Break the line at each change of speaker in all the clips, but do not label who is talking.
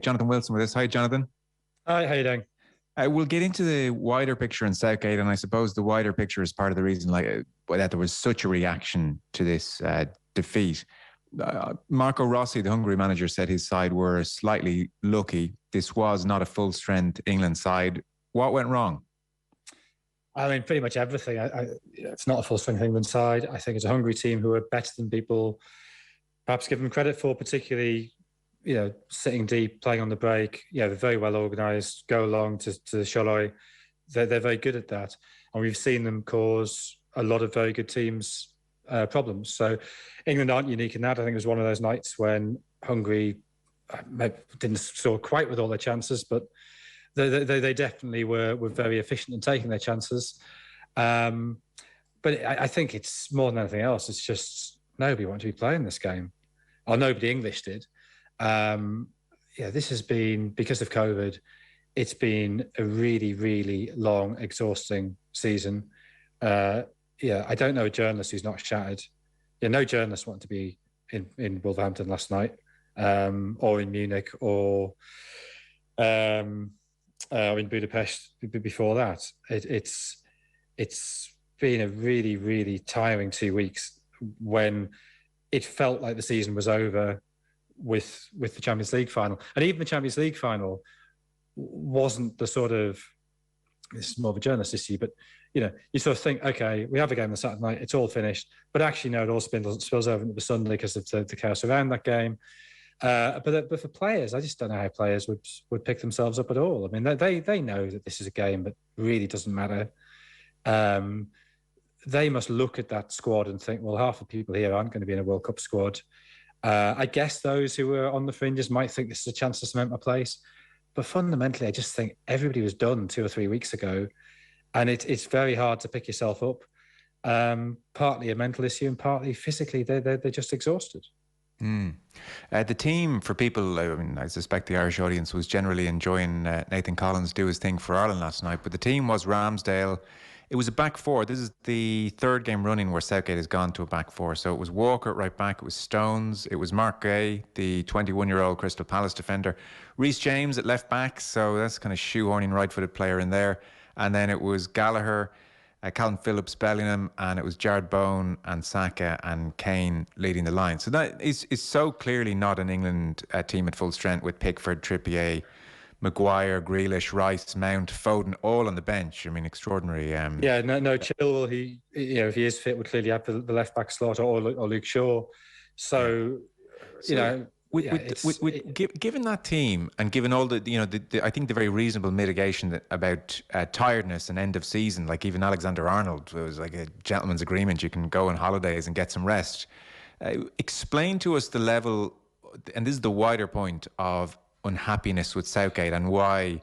Jonathan Wilson with us. Hi, Jonathan.
Hi, how you doing?
We'll get into the wider picture in Southgate, and I suppose the wider picture is part of the reason that there was such a reaction to this defeat. Marco Rossi, the Hungary manager, said his side were slightly lucky. This was not a full-strength England side. What went wrong?
I mean, pretty much everything. It's not a full-strength England side. I think it's a Hungary team who are better than people perhaps give them credit for, particularly, sitting deep, playing on the break. They're very well organised, go along to Molloy. They're very good at that. And we've seen them cause a lot of very good teams problems. So England aren't unique in that. I think it was one of those nights when Hungary didn't score quite with all their chances, but they definitely were very efficient in taking their chances. But I think it's more than anything else. It's just nobody wanted to be playing this game, or nobody English did. This has been, because of COVID, it's been a really, really long, exhausting season. I don't know a journalist who's not shattered. No journalist wanted to be in Wolverhampton last night, or in Munich, or in Budapest before that. It's been a really, really tiring 2 weeks when it felt like the season was over with the Champions League final. And even the Champions League final wasn't the sort of, this is more of a journalist issue, but you sort of think, okay, we have a game on Saturday night, it's all finished, but actually no, it all spills over into the Sunday because of the chaos around that game. But for players, I just don't know how players would pick themselves up at all. I mean, they know that this is a game that really doesn't matter. They must look at that squad and think, well, half the people here aren't going to be in a World Cup squad. I guess those who were on the fringes might think this is a chance to cement my place. But fundamentally, I just think everybody was done 2 or 3 weeks ago. And it's very hard to pick yourself up. Partly a mental issue and partly physically, they're just exhausted.
The team, for people, I suspect the Irish audience was generally enjoying Nathan Collins do his thing for Ireland last night. But the team was Ramsdale. It was a back four. This is the third game running where Southgate has gone to a back four. So it was Walker at right back. It was Stones. It was Mark Gay, the 21-year-old Crystal Palace defender. Reece James at left back. So that's kind of shoehorning right-footed player in there. And then it was Gallagher, Calvin Phillips, Bellingham, and it was Jared Bowen and Saka and Kane leading the line. So that is so clearly not an England team at full strength with Pickford, Trippier, Maguire, Grealish, Rice, Mount, Foden, all on the bench. I mean, extraordinary.
No Chilwell. He, if he is fit, would clearly have the left back slot, or Luke Shaw. So
given that team and given all the I think the very reasonable mitigation about tiredness and end of season, like even Alexander Arnold, it was like a gentleman's agreement. You can go on holidays and get some rest. Explain to us the level, and this is the wider point, of unhappiness with Southgate and why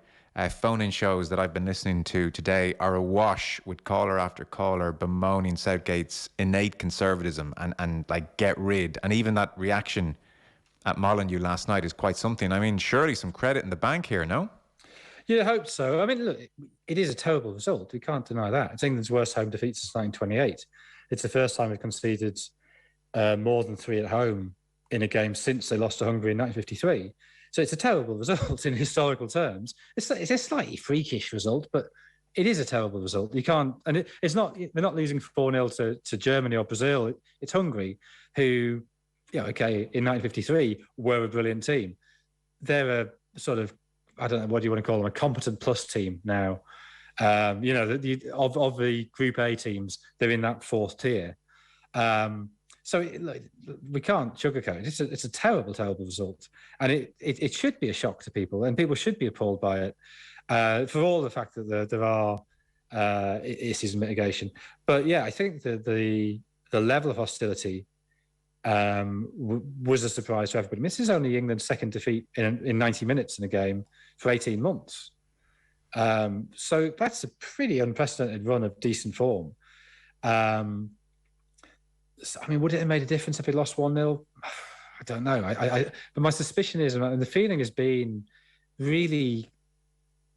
phone-in shows that I've been listening to today are awash with caller after caller bemoaning Southgate's innate conservatism and like get rid. And even that reaction at Molyneux last night is quite something. I mean, surely some credit in the bank here, no?
Yeah, I hope so. I mean, look, it is a terrible result. We can't deny that. It's England's worst home defeat since 1928. It's the first time we've conceded more than 3 at home in a game since they lost to Hungary in 1953. So it's a terrible result in historical terms. It's a slightly freakish result, but it is a terrible result. You can't, and it's not. They're not losing 4-0 to Germany or Brazil. It's Hungary, who, in 1953 were a brilliant team. They're a sort of, I don't know, what do you want to call them, a competent plus team now. Of the Group A teams, they're in that 4th tier. So we can't sugarcoat it. It's a terrible, terrible result. And it should be a shock to people, and people should be appalled by it, for all the fact that there are issues of mitigation. But yeah, I think that the level of hostility was a surprise to everybody. I mean, this is only England's second defeat in 90 minutes in a game for 18 months. So that's a pretty unprecedented run of decent form. I mean, would it have made a difference if we lost 1-0? I don't know. But my suspicion is, and the feeling has been really,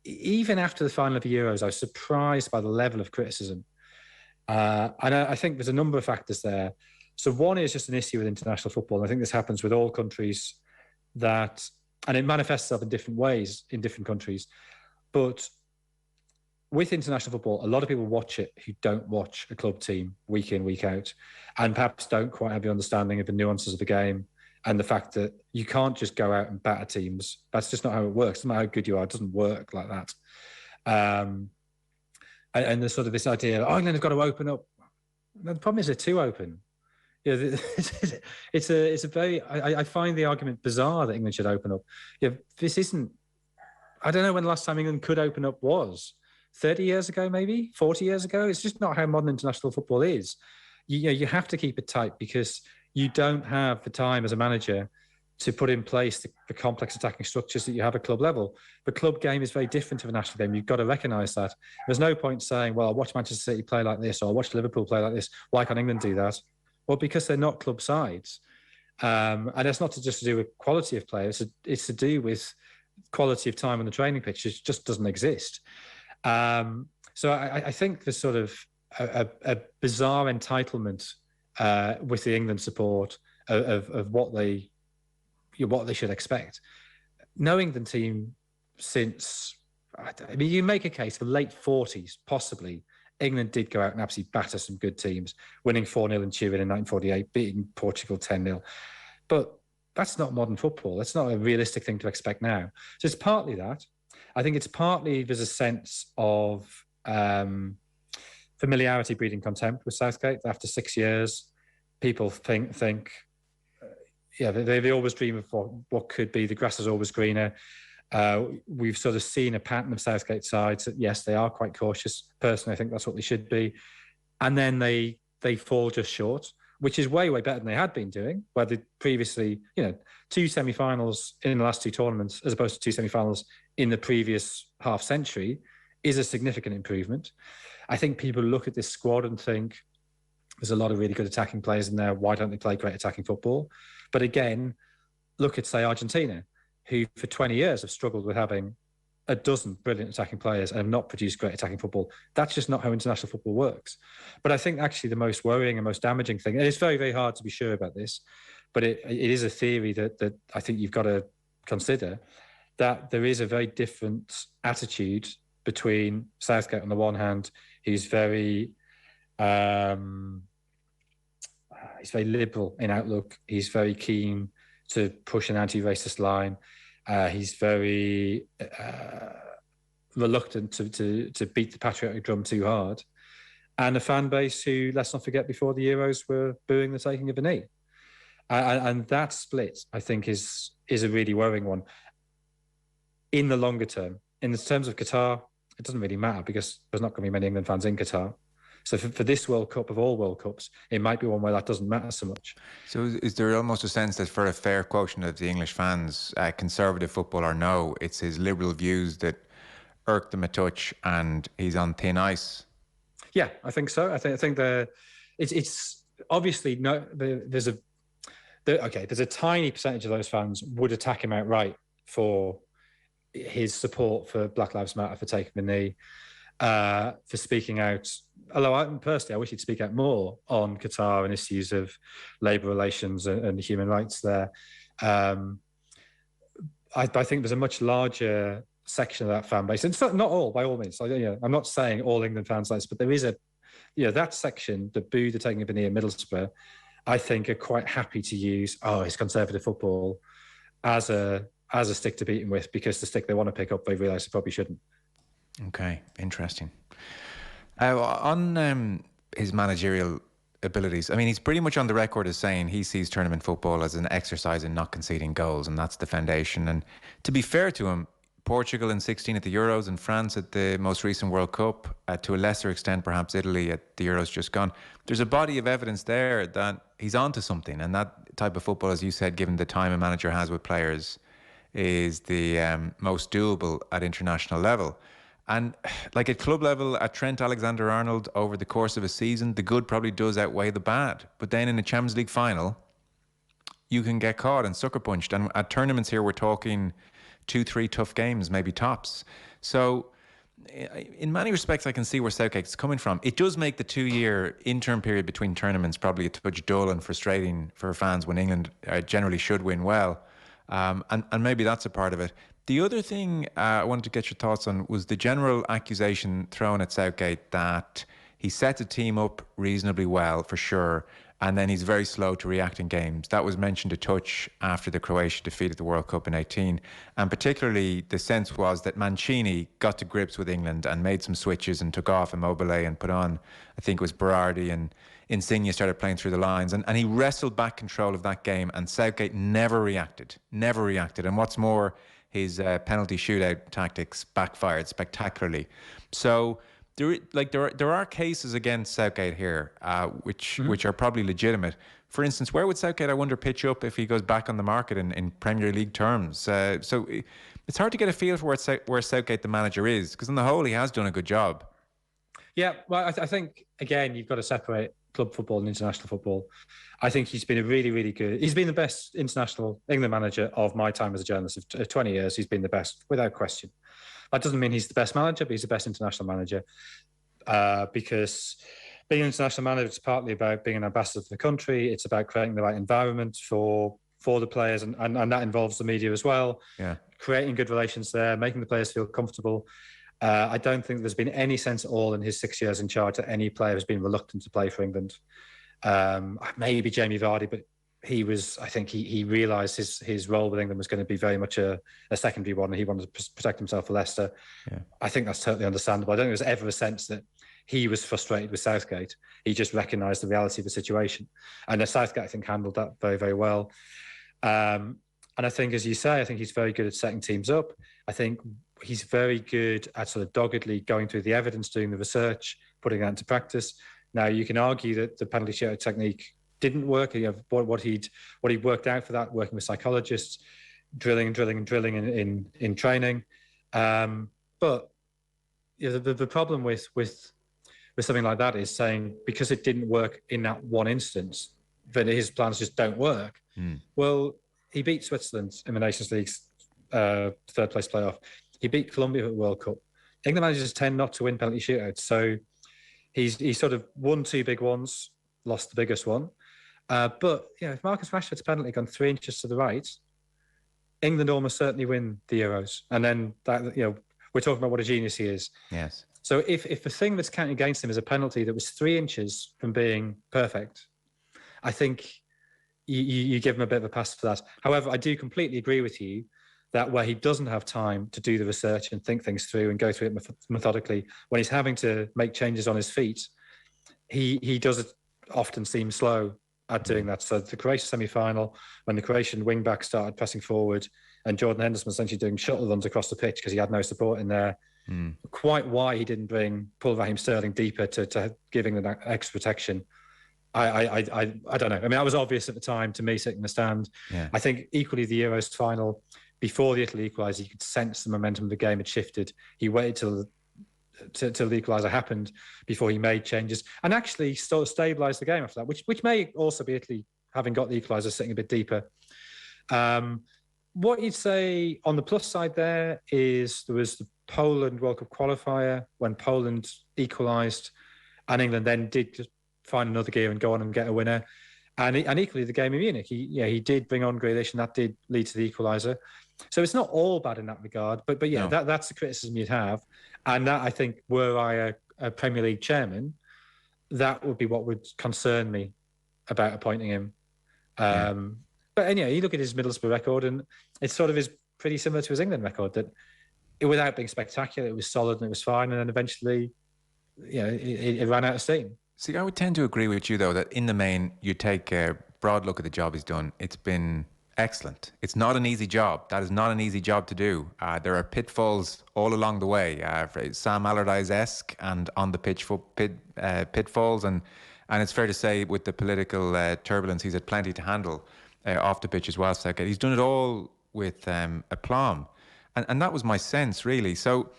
even after the final of the Euros, I was surprised by the level of criticism. And I think there's a number of factors there. So one is just an issue with international football. And I think this happens with all countries that And it manifests itself in different ways in different countries. But with international football, a lot of people watch it who don't watch a club team week in, week out, and perhaps don't quite have the understanding of the nuances of the game and the fact that you can't just go out and batter teams. That's just not how it works. No matter how good you are, it doesn't work like that. And there's sort of this idea, oh, England have got to open up. The problem is they're too open. It's a very. I find the argument bizarre that England should open up. This isn't. I don't know when the last time England could open up was. 30 years ago, maybe 40 years ago. It's just not how modern international football is. You have to keep it tight because you don't have the time as a manager to put in place the complex attacking structures that you have at club level. The club game is very different to the national game. You've got to recognise that. There's no point saying, well, I watch Manchester City play like this or I watch Liverpool play like this. Why can't England do that? Well, because they're not club sides. And it's not just to do with quality of players. It's to do with quality of time on the training pitch. It just doesn't exist. So I think there's sort of a bizarre entitlement with the England support of what they should expect. Knowing the team since, I mean, you make a case for late 40s, possibly, England did go out and absolutely batter some good teams, winning 4-0 in Turin in 1948, beating Portugal 10-0. But that's not modern football. That's not a realistic thing to expect now. So it's partly that. I think it's partly there's a sense of familiarity breeding contempt with Southgate. After 6 years, people think they always dream of what could be. The grass is always greener. We've sort of seen a pattern of Southgate sides that, yes, they are quite cautious. Personally, I think that's what they should be. And then they fall just short, which is way, way better than they had been doing, where they previously, 2 semi-finals in the last 2 tournaments, as opposed to 2 semi-finals in the previous half century, is a significant improvement. I think people look at this squad and think there's a lot of really good attacking players in there. Why don't they play great attacking football? But again, look at, say, Argentina, who for 20 years have struggled with having a dozen brilliant attacking players and have not produced great attacking football. That's just not how international football works. But I think actually the most worrying and most damaging thing, and it's very, very hard to be sure about this, but it is a theory that I think you've got to consider, that there is a very different attitude between Southgate on the one hand, who's very liberal in outlook. He's very keen to push an anti-racist line. He's very reluctant to beat the patriotic drum too hard. And a fan base who, let's not forget, before the Euros were booing the taking of a knee. And that split, I think, is a really worrying one. In the longer term, in the terms of Qatar, it doesn't really matter because there's not going to be many England fans in Qatar. So for this World Cup, of all World Cups, it might be one where that doesn't matter so much.
So is there almost a sense that for a fair quotient of the English fans, conservative football or no, it's his liberal views that irk them a touch and he's on thin ice?
Yeah, I think so. I think it's obviously no. There's a tiny percentage of those fans would attack him outright for his support for Black Lives Matter, for taking the knee, for speaking out. Although I wish he'd speak out more on Qatar and issues of labour relations and human rights there. I think there's a much larger section of that fan base, and it's not all, by all means. I'm not saying all England fans like this, but there is that section that booed the taking of a knee at Middlesbrough, I think are quite happy to use, it's conservative football as a stick to beat him with, because the stick they want to pick up, they realise they probably shouldn't.
Okay, interesting. On his managerial abilities, I mean, he's pretty much on the record as saying he sees tournament football as an exercise in not conceding goals, and that's the foundation. And to be fair to him, Portugal in 16 at the Euros and France at the most recent World Cup, to a lesser extent perhaps Italy at the Euros just gone, there's a body of evidence there that he's onto something. And that type of football, as you said, given the time a manager has with players, is the most doable at international level. And like at club level, at Trent Alexander-Arnold, over the course of a season, the good probably does outweigh the bad. But then in a Champions League final, you can get caught and sucker punched. And at tournaments here, we're talking 2-3 tough games, maybe tops. So in many respects, I can see where Southgate's coming from. It does make the 2-year interim period between tournaments probably a touch dull and frustrating for fans when England generally should win well. And maybe that's a part of it. The other thing I wanted to get your thoughts on was the general accusation thrown at Southgate that he sets a team up reasonably well, for sure, and then he's very slow to react in games. That was mentioned a touch after the Croatia defeat at the World Cup in 18. And particularly the sense was that Mancini got to grips with England and made some switches and took off Immobile and put on, I think it was Berardi, and Insigne started playing through the lines. And he wrestled back control of that game, and Southgate never reacted. And what's more, his penalty shootout tactics backfired spectacularly. So there are cases against Southgate here, which are probably legitimate. For instance, where would Southgate, I wonder, pitch up if he goes back on the market in Premier League terms? So it's hard to get a feel for where Southgate, the manager, is, because on the whole, he has done a good job.
Yeah, well, I think, again, you've got to separate club football and international football. I think he's been he's been the best international England manager of my time as a journalist. Of 20 years, he's been the best, without question. That doesn't mean he's the best manager, but he's the best international manager, because being an international manager is partly about being an ambassador for the country. It's about creating the right environment for the players, and that involves the media as well. Yeah, creating good relations there, making the players feel comfortable. I don't think there's been any sense at all in his 6 years in charge that any player has been reluctant to play for England. Maybe Jamie Vardy, but I think he realised his role with England was going to be very much a secondary one, and he wanted to protect himself for Leicester. Yeah. I think that's totally understandable. I don't think there's ever a sense that he was frustrated with Southgate. He just recognised the reality of the situation. And Southgate, I think, handled that very, very well. And I think, as you say, I think he's very good at setting teams up. I think he's very good at sort of doggedly going through the evidence, doing the research, putting that into practice. Now, you can argue that the penalty shootout technique didn't work. You know, what he'd worked out for that, working with psychologists, drilling in training. But you know, the problem with something like that is saying, because it didn't work in that one instance, that his plans just don't work. Well, he beat Switzerland in the Nations League's third place playoff. He beat Colombia at the World Cup. England managers tend not to win penalty shootouts, so he's sort of won two big ones, lost the biggest one. But you know, if Marcus Rashford's penalty gone 3 inches to the right, England almost certainly win the Euros. And then that, you know, we're talking about what a genius he is.
Yes.
So if the thing that's counting against him is a penalty that was 3 inches from being perfect, I think you give him a bit of a pass for that. However, I do completely agree with you that where he doesn't have time to do the research and think things through and go through it methodically, when he's having to make changes on his feet, he does often seem slow at doing that. So the Croatia semi-final, when the Croatian wing-back started pressing forward and Jordan Henderson was essentially doing shuttle runs across the pitch because he had no support in there, quite why he didn't pull Raheem Sterling deeper to giving that extra protection, I don't know. I mean, that was obvious at the time to me sitting in the stand. Yeah. I think equally the Euros final, before the Italy equaliser, you could sense the momentum of the game had shifted. He waited till the equaliser happened before he made changes, and actually sort of stabilised the game after that, which may also be Italy having got the equaliser sitting a bit deeper. What you'd say on the plus side there is there was the Poland World Cup qualifier when Poland equalised, and England then did just find another gear and go on and get a winner. And equally the game in Munich, he did bring on Grealish, and that did lead to the equaliser. So it's not all bad in that regard, but yeah, no. That's the criticism you'd have. And that, I think, were I a Premier League chairman, that would be what would concern me about appointing him. But anyway, you look at his Middlesbrough record, and it sort of is pretty similar to his England record, that without being spectacular, it was solid and it was fine, and then eventually, it ran out of steam.
See, I would tend to agree with you, though, that in the main, you take a broad look at the job he's done. It's been excellent. It's not an easy job. That is not an easy job to do. There are pitfalls all along the way, Sam Allardyce-esque and on the pitch pitfalls. And it's fair to say, with the political turbulence, he's had plenty to handle off the pitch as well, Southgate. He's done it all with aplomb. And that was my sense, really. So,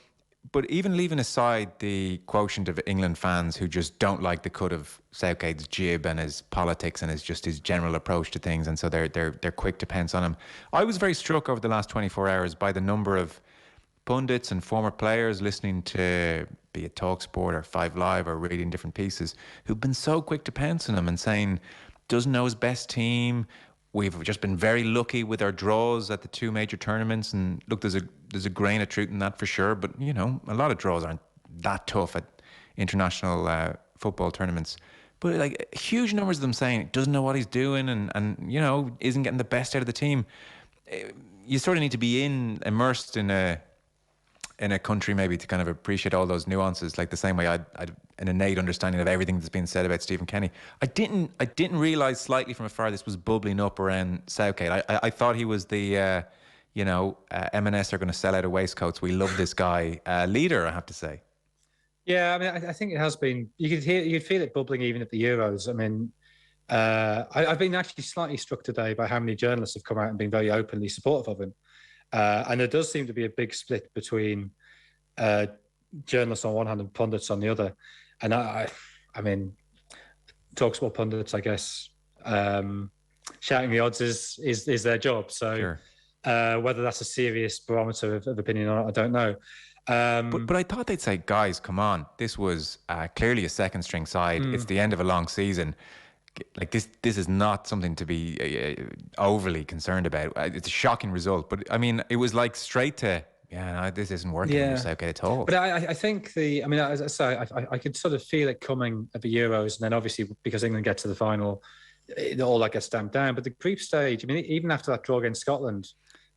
but even leaving aside the quotient of England fans who just don't like the cut of Southgate's jib and his politics and his general approach to things, and so they're quick to pounce on him, I was very struck over the last 24 hours by the number of pundits and former players listening to, be it TalkSport or 5 Live or reading different pieces, who've been so quick to pounce on him and saying, doesn't know his best team, we've just been very lucky with our draws at the two major tournaments. And look, there's a grain of truth in that for sure. But you know, a lot of draws aren't that tough at international football tournaments. But like huge numbers of them saying doesn't know what he's doing and you know isn't getting the best out of the team. You sort of need to be immersed in a country maybe to kind of appreciate all those nuances, like the same way I'd an innate understanding of everything that's been said about Stephen Kenny. I didn't realise slightly from afar this was bubbling up around Southgate. I thought he was the M&S are going to sell out of waistcoats. We love this guy leader, I have to say.
Yeah, I mean, I think it has been. You could feel it bubbling even at the Euros. I mean, I've been actually slightly struck today by how many journalists have come out and been very openly supportive of him. And there does seem to be a big split between journalists on one hand and pundits on the other. And I mean, TalkSport pundits, I guess, shouting the odds is their job. So sure. Whether that's a serious barometer of opinion or not, I don't know.
But I thought they'd say, guys, come on. This was clearly a second string side. It's the end of a long season. Like this is not something to be overly concerned about. It's a shocking result, but I mean, it was like straight to no, this isn't working for Southgate at all.
But I think as I say, I could sort of feel it coming at the Euros, and then obviously because England get to the final, all that gets stamped down. But the group stage, I mean, even after that draw against Scotland,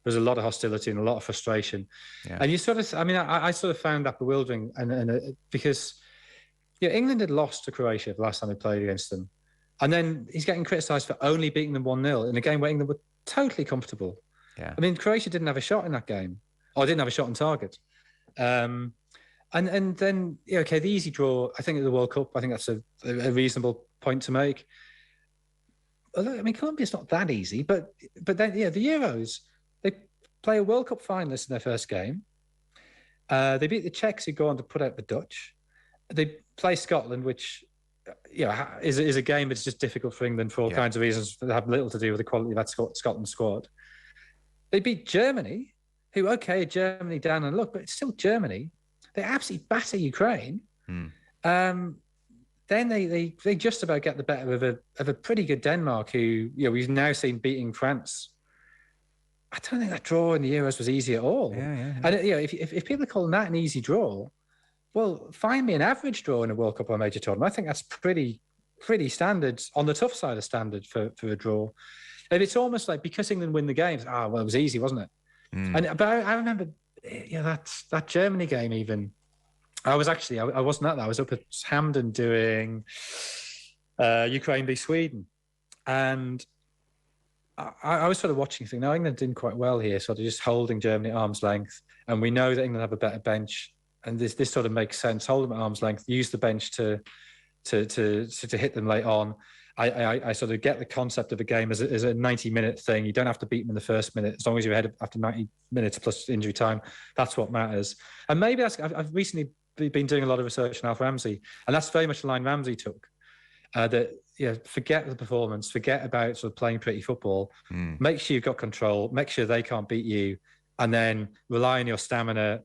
there was a lot of hostility and a lot of frustration. Yeah. And you sort of, I mean, I sort of found that bewildering, and because England had lost to Croatia the last time they played against them. And then he's getting criticised for only beating them 1-0 in a game where England were totally comfortable. Yeah. I mean, Croatia didn't have a shot in that game, or didn't have a shot on target. And then, the easy draw, I think at the World Cup, I think that's a reasonable point to make. Although, I mean, Colombia's not that easy, but then, the Euros, they play a World Cup finalist in their first game. They beat the Czechs, who go on to put out the Dutch. They play Scotland, which is a game that's just difficult for England for all kinds of reasons that have little to do with the quality of that Scotland squad. They beat Germany, who, Germany down and look, but it's still Germany. They absolutely batter Ukraine. Then they just about get the better of a pretty good Denmark, who we've now seen beating France. I don't think that draw in the Euros was easy at all. And if people are calling that an easy draw, well, find me an average draw in a World Cup or a major tournament. I think that's pretty standard, on the tough side of standard for a draw. And it's almost like because England win the games, it was easy, wasn't it? But I remember, that Germany game even. I wasn't at that. I was up at Hampden doing Ukraine v Sweden, and I was sort of watching things. Now England did quite well here, sort of just holding Germany at arm's length, and we know that England have a better bench. And this sort of makes sense. Hold them at arm's length. Use the bench to hit them late on. I sort of get the concept of a game as a 90-minute thing. You don't have to beat them in the first minute, as long as you're ahead after 90 minutes plus injury time. That's what matters. And maybe I've recently been doing a lot of research on Alf Ramsey, and that's very much the line Ramsey took. Forget the performance, forget about sort of playing pretty football. Make sure you've got control. Make sure they can't beat you, and then rely on your stamina.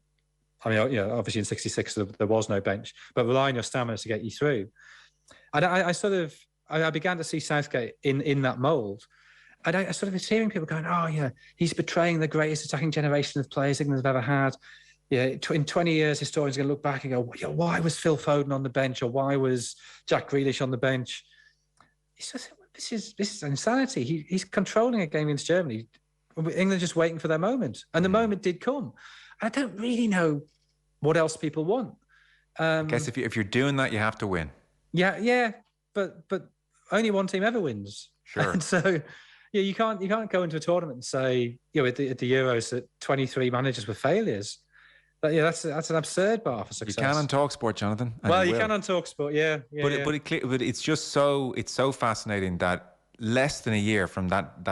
I mean, obviously in '66 there was no bench, but rely on your stamina to get you through. And I began to see Southgate in that mould, and I sort of was hearing people going, he's betraying the greatest attacking generation of players England have ever had. In 20 years, historians are going to look back and go, why was Phil Foden on the bench, or why was Jack Grealish on the bench? He says, this is insanity. He's controlling a game against Germany. England just waiting for their moment, and the moment did come. I don't really know what else people want.
I guess if you're doing that, you have to win.
Yeah, but only one team ever wins.
Sure.
And so you can't go into a tournament and say at the Euros that 23 managers were failures. But that's an absurd bar for success.
You can on TalkSport, Jonathan.
Well, you can on TalkSport, yeah.
But it's just so fascinating that less than a year from that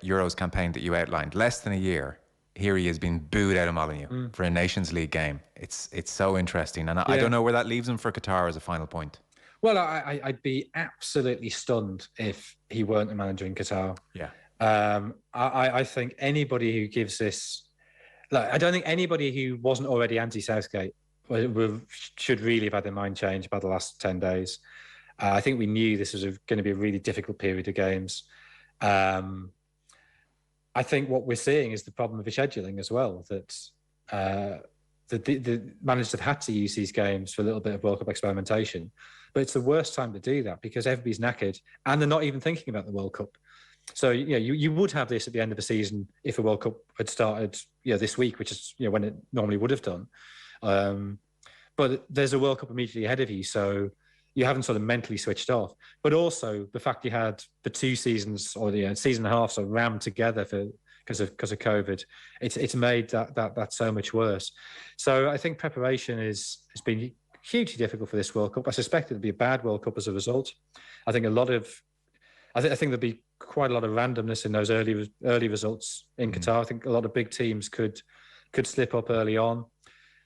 Euros campaign that you outlined, less than a year, here he has been booed out of Molineux for a Nations League game. It's so interesting, and I don't know where that leaves him for Qatar as a final point.
Well, I'd be absolutely stunned if he weren't a manager in Qatar.
Yeah.
I think anybody who gives this, I don't think anybody who wasn't already anti-Southgate should really have had their mind changed by the last 10 days. I think we knew this was going to be a really difficult period of games. I think what we're seeing is the problem of scheduling as well, that the managers have had to use these games for a little bit of World Cup experimentation. But it's the worst time to do that because everybody's knackered and they're not even thinking about the World Cup. So, you would have this at the end of the season if a World Cup had started, this week, which is, when it normally would have done. But there's a World Cup immediately ahead of you. So you haven't sort of mentally switched off. But also the fact you had the 2 seasons or the season and a half sort of rammed together because of COVID, it's made that so much worse. So I think preparation has been hugely difficult for this World Cup. I suspect it'll be a bad World Cup as a result. I think I think there'll be quite a lot of randomness in those early results in Qatar. I think a lot of big teams could slip up early on,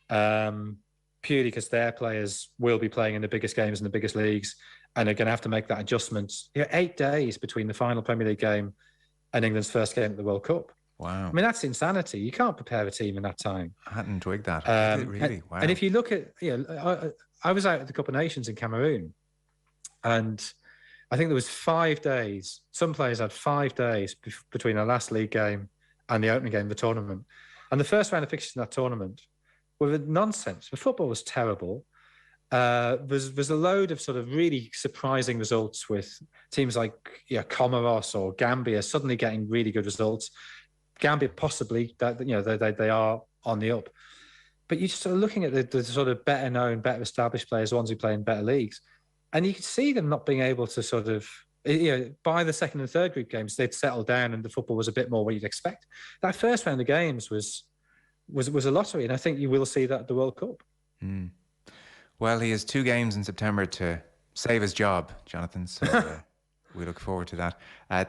purely because their players will be playing in the biggest games in the biggest leagues, and they're going to have to make that adjustment. 8 days between the final Premier League game and England's first game at the World Cup.
Wow.
I mean, that's insanity. You can't prepare a team in that time.
I hadn't twigged that. Really? Wow.
And if you look at, I was out at the Cup of Nations in Cameroon, and I think there was 5 days. Some players had 5 days between their last league game and the opening game of the tournament. And the first round of fixtures in that tournament were nonsense. The football was terrible. There's a load of sort of really surprising results with teams like Comoros or Gambia suddenly getting really good results. Gambia possibly they are on the up. But you're just sort of looking at the sort of better known, better established players, the ones who play in better leagues. And you can see them not being able to sort of, by the second and third group games, they'd settled down and the football was a bit more what you'd expect. That first round of games was a lottery, and I think you will see that at the World Cup.
Mm. Well, he has 2 games in September to save his job, Jonathan, so we look forward to that.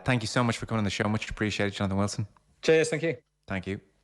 Thank you so much for coming on the show. Much appreciated, Jonathan Wilson.
Cheers, thank you.
Thank you.